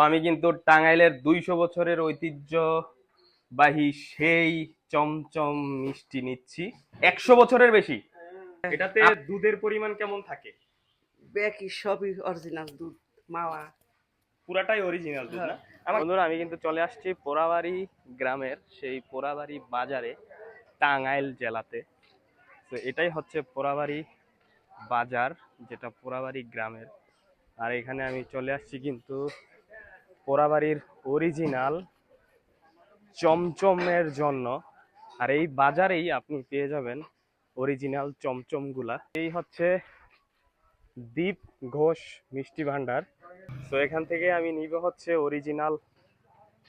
আমি কিন্তু টাঙ্গাইলের 200 বছরের ঐতিহ্যবাহী সেই চমচম মিষ্টি নিচ্ছি। 100 বছরের বেশি। এটাতে দুধের পরিমাণ কেমন থাকে? বেকি সবই অরিজিনাল দুধ মাওয়া পুরাটাই অরিজিনাল দুধ না? বন্ধুরা, আমি কিন্তু চলে আসছি পোড়াবাড়ি গ্রামের সেই পোড়াবাড়ি বাজারে, টাঙ্গাইল জেলাতে। তো এটাই হচ্ছে পোড়াবাড়ি বাজার, যেটা পোড়াবাড়ি গ্রামের। আর এখানে আমি চলে আসছি কিন্তু পোড়াবাড়ির অরিজিনাল চমচমের জন্য। আর এই বাজারেই আপনি পেয়ে যাবেন অরিজিনাল চমচমগুলা। এই হচ্ছে দীপ ঘোষ মিষ্টি ভান্ডার। তো এখান থেকে আমি নিব হচ্ছে অরিজিনাল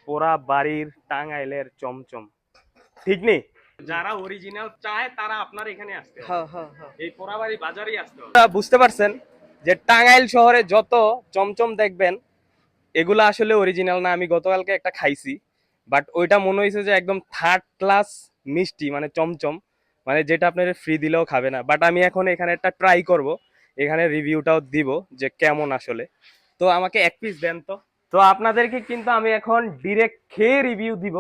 পোড়াবাড়ির টাঙ্গাইলের চমচম। ঠিক নেই? যারা অরিজিনাল চায় তারা আপনার এখানে আসতে হবে। এই পোড়াবাড়ি বাজারেই আসতে হবে। বুঝতে পারছেন যে টাঙ্গাইল শহরে যত চমচম দেখবেন এগুলা আসলে অরিজিনাল না। আমি গতকালকে একটা খাইছি, বাট ওইটা মনে হয়েছে যে একদম থার্ড ক্লাস মিষ্টি, মানে চমচম, মানে যেটা আপনার ফ্রি দিলেও খাবে না। বাট আমি এখন এখানে একটা ট্রাই করব, এখানে রিভিউটাও দিব যে কেমন আসলে। তো আমাকে এক পিস দেন তো। তো আপনাদেরকে কিন্তু আমি এখন ডিরেক্ট খেয়ে রিভিউ দিব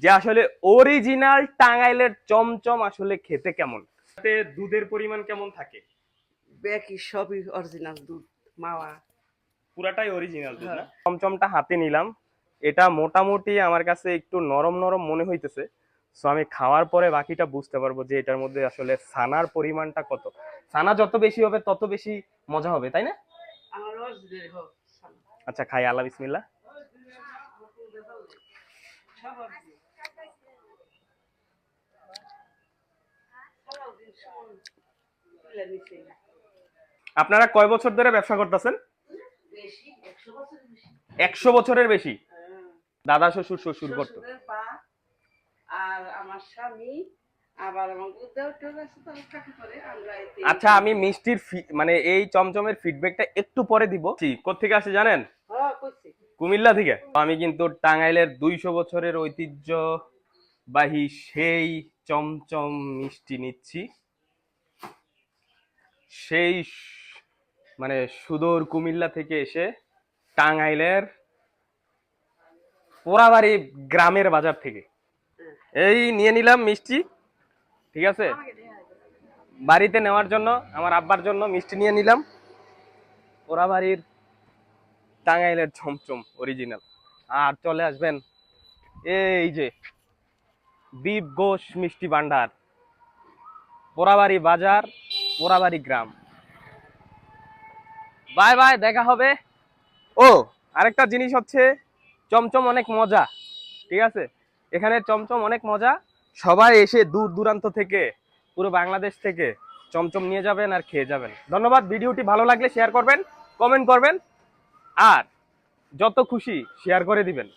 যে আসলে অরিজিনাল টাঙ্গাইলের চমচম আসলে খেতে কেমন, তাতে দুধের পরিমাণ কেমন থাকে। বেকি সবই অরিজিনাল দুধ মাওয়া পুরাটাই অরিজিনাল দুধ না? চমচমটা হাতে নিলাম, এটা মোটামুটি আমার কাছে একটু নরম নরম মনে হইতেছে। সো আমি খাওয়ার পরে বাকিটা বুঝতে পারবো যে এটার মধ্যে আসলে ছানার পরিমাণটা কত। ছানা যত বেশি হবে তত বেশি মজা হবে, তাই না? আচ্ছা, খাই। আল্লাহ বিসমিল্লাহ। আপনারা কয় বছর ধরে ব্যবসা করতেছেন? 100 বছরের বেশি। দাদা শ্বশুর শ্বশুর করতো। আর আমার স্বামী আবার আমার আচ্ছা, আমি মিষ্টির মানে এই চমচমের ফিডব্যাকটা একটু পরে দিব। কোত্থেকে আসে জানেন? কুমিল্লা থেকে। আমি কিন্তু টাঙ্গাইলের 200 বছরের ঐতিহ্যবাহী সেই চমচম মিষ্টি নিচ্ছি। সেই মানে সুদূর কুমিল্লা থেকে এসে টাঙ্গাইলের পোড়াবাড়ি গ্রামের বাজার থেকে এই নিয়ে নিলাম মিষ্টি। ঠিক আছে, বাড়িতে নেওয়ার জন্য আমার আব্বার জন্য মিষ্টি নিয়ে নিলাম। পোড়াবাড়ির টাঙ্গাইলের চমচম অরিজিনাল। আর চলে আসবেন এই যে দীপ ঘোষ মিষ্টি ভান্ডার, পোড়াবাড়ি বাজার, পোড়াবাড়ি গ্রাম। বাই বাই, দেখা হবে। ও আরেকটা জিনিস হচ্ছে, চমচম অনেক মজা। ঠিক আছে, এখানে চমচম অনেক মজা। সবাই এসে দূর দূরান্ত থেকে, পুরো বাংলাদেশ থেকে চমচম নিয়ে যাবেন আর খেয়ে যাবেন। ধন্যবাদ। ভিডিওটি ভালো লাগলে শেয়ার করবেন, কমেন্ট করবেন, আর যত খুশি শেয়ার করে দিবেন।